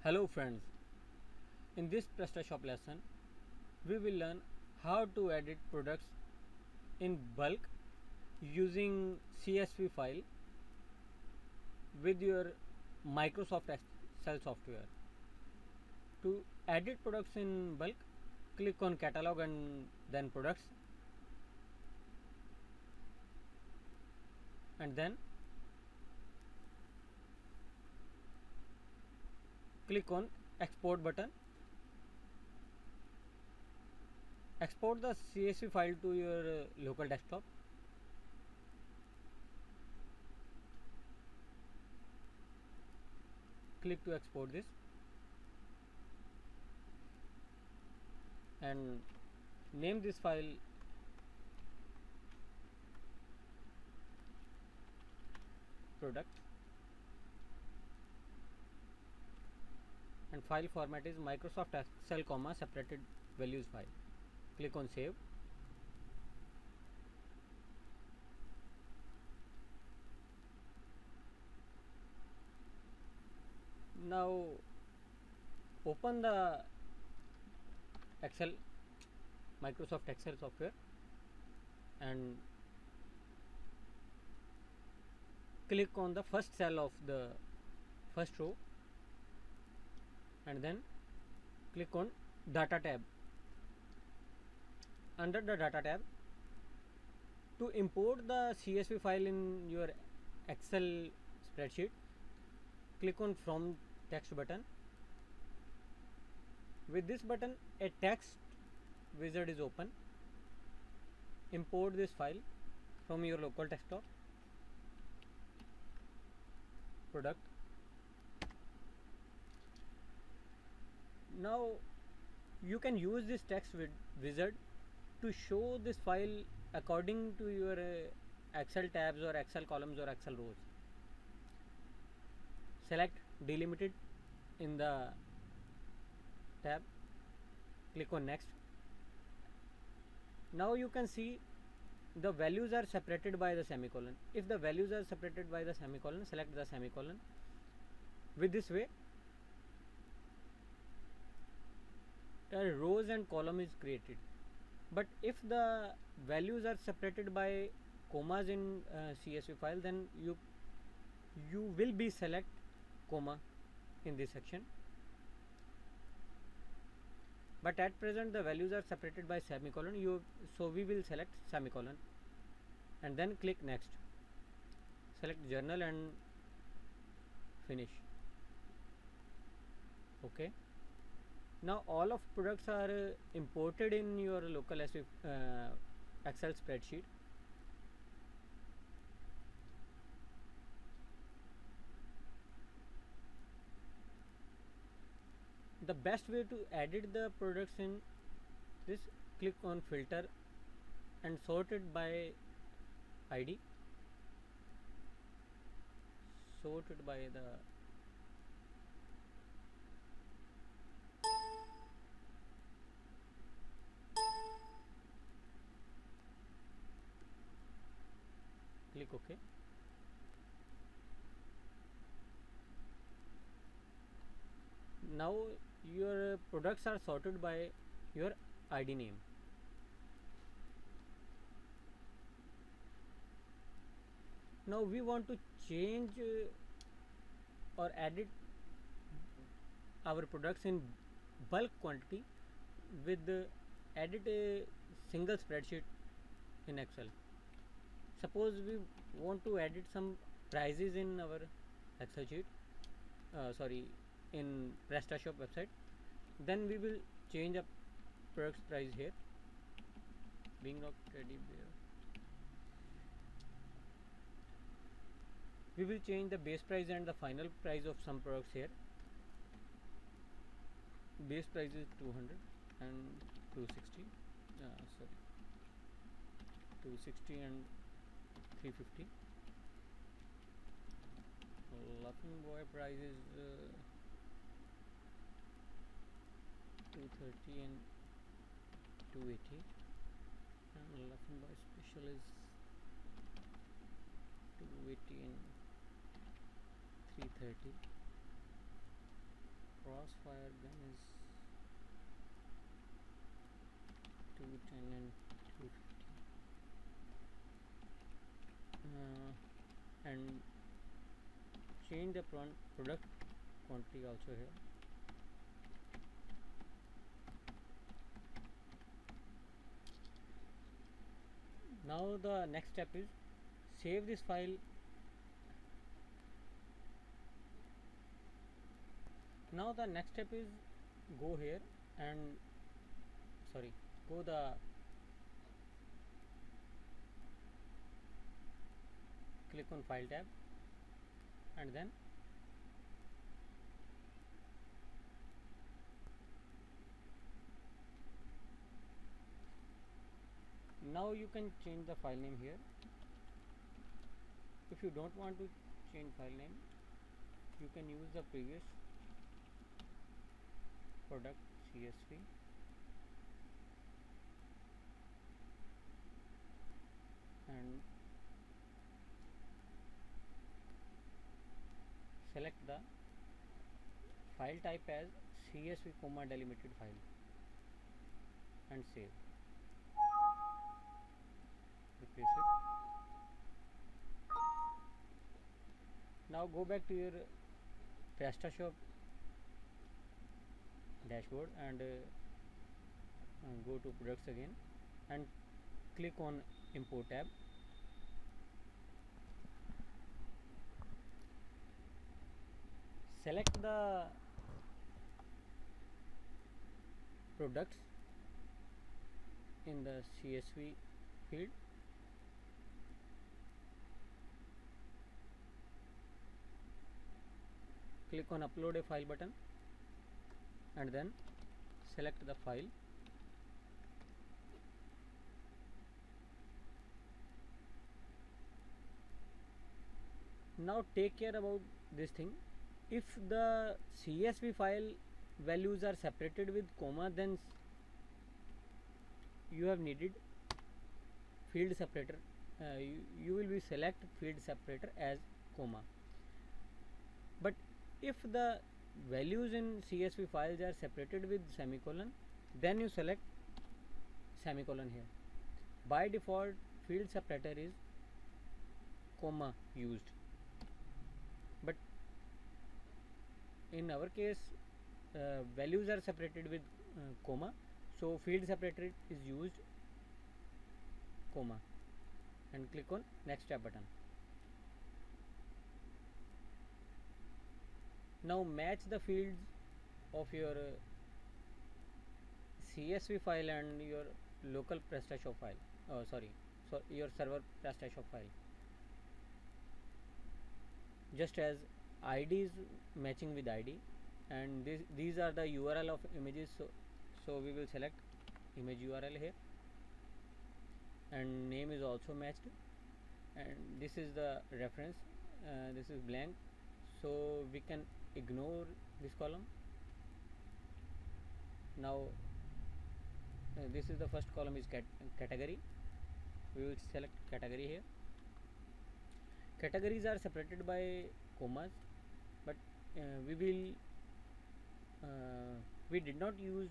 Hello friends, in this PrestaShop lesson we will learn how to edit products in bulk using CSV file with your Microsoft Excel software. To edit products in bulk, click on catalog and then products, and then click on export button. Export the CSV file to your local desktop. Click to export this and name this file product, and file format is Microsoft Excel, separated values file. Click on save. Now open the Excel, Microsoft Excel software, and click on the first cell of the first row, and then click on data tab. Under the data tab, to import the CSV file in your Excel spreadsheet, click on from text button. With this button, a text wizard is open. Import this file from your local desktop, product. Now you can use this text wizard to show this file according to your Excel tabs or Excel columns or Excel rows. Select delimited in the tab, click on next. Now you can see the values are separated by the semicolon. If the values are separated by the semicolon, select the semicolon. With this way, a rows and column is created. But if the values are separated by commas in CSV file, then you will be select comma in this section. But at present the values are separated by semicolon, so we will select semicolon and then click next. Select journal and finish. Okay. Now all of products are imported in your local Excel spreadsheet. The best way to edit the products in this, click on filter and sort it by ID. Sort it by the click OK. Now your products are sorted by your ID name. Now we want to change or edit our products in bulk quantity with edit a single spreadsheet in Excel. Suppose we want to edit some prices in our Excel sheet, in PrestaShop website, then we will change a products price here. Being Rock Teddy Bear. We will change the base price and the final price of some products here. Base price is 200 and 260. 260 and 350. Laughing Boy price is 230 and 280, and Laughing Boy special is 280 and 330. crossfire gun is 210 and 250, and change the product quantity also here. Now the next step is save this file. Now the next step is go here and go the click on file tab, and then now you can change the file name here. If you don't want to change file name, you can use the previous product CSV, and select the file type as CSV comma delimited file and save. Replace it. Now go back to your PrestaShop dashboard and go to products again and click on import tab. Select the products in the CSV field. Click on upload a file button and then select the file. Now take care about this thing. If the CSV file values are separated with comma, then you have needed field separator. You will be select field separator as comma. But if the values in CSV files are separated with semicolon, then you select semicolon here. By default, field separator is comma used, but in our case values are separated with comma, so field separator is used comma, and click on next tab button. Now match the fields of your CSV file and your local PrestaShop file, your server PrestaShop file, just as ID is matching with ID, and these are the URL of images, so we will select image URL here, and name is also matched, and this is the reference, this is blank, so we can ignore this column. Now this is the first column is category. We will select category here. Categories are separated by commas, but we did not use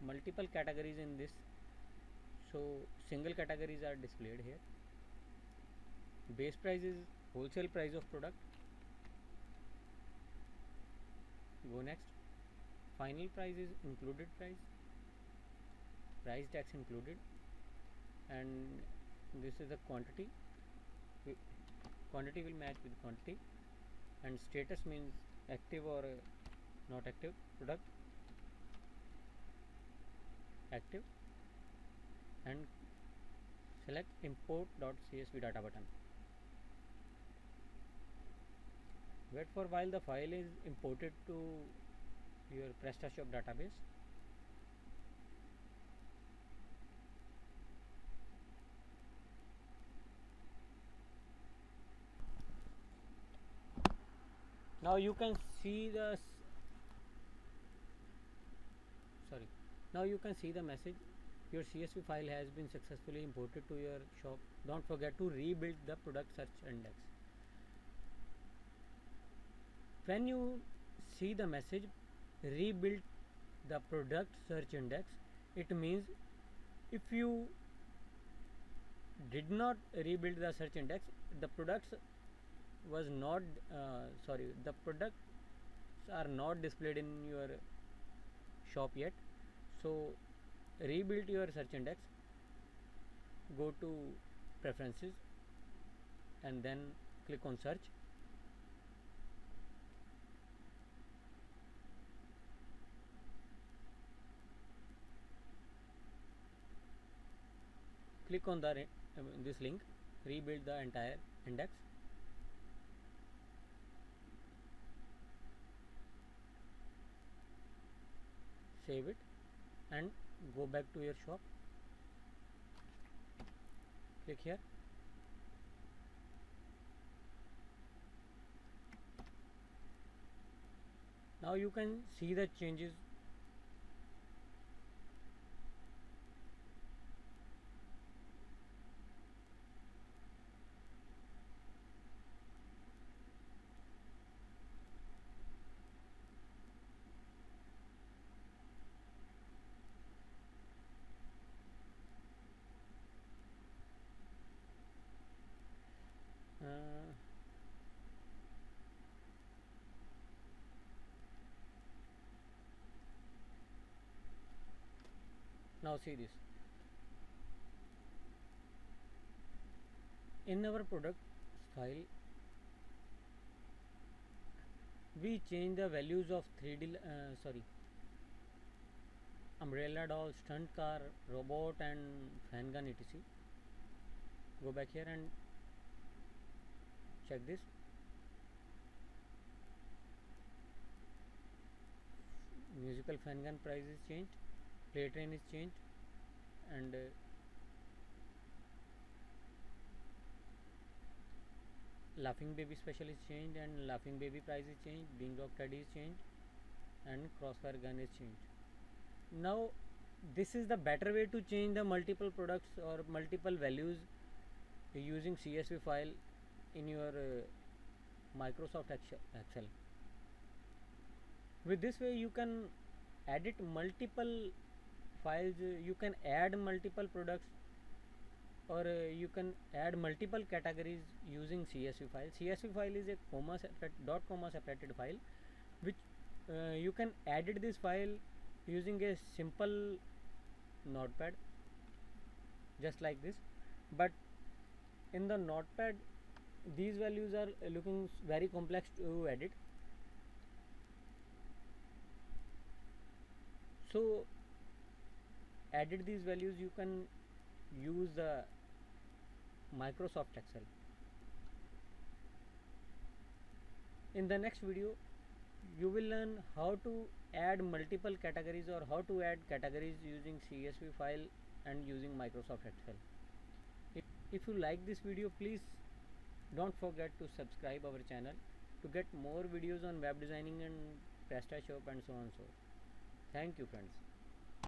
multiple categories in this, so single categories are displayed here. Base price is wholesale price of product. Go next. Final price is included price, price tax included, and this is the quantity. Quantity will match with quantity, and status means active or not active product, active, and select import.csv data button. Wait for while the file is imported to your PrestaShop database. Now you can see the message, your CSV file has been successfully imported to your shop. Don't forget to rebuild the product search index. When you see the message rebuild the product search index. It means if you did not rebuild the search index, the products was not the products are not displayed in your shop yet. So rebuild your search index, go to preferences and then click on search. Click on this link, rebuild the entire index. Save it and go back to your shop. Click here. Now you can see the changes. Now see this. In our product file, we change the values of 3D umbrella doll, stunt car, robot and fan gun etc. Go back here and check this. Musical fan gun price is changed, play train is changed, and laughing baby special is changed, and laughing baby price is changed, bean rock teddy is changed, and crossfire gun is changed. Now this is the better way to change the multiple products or multiple values using CSV file in your Microsoft Excel. With this way you can edit multiple files, you can add multiple products, or you can add multiple categories using CSV file. CSV file is a comma separated file which you can edit this file using a simple notepad just like this, but in the notepad these values are looking very complex to edit. So edit these values you can use the Microsoft Excel. In the next video you will learn how to add multiple categories or how to add categories using CSV file and using Microsoft Excel. If you like this video, please don't forget to subscribe our channel to get more videos on web designing and PrestaShop and so on. Thank you friends.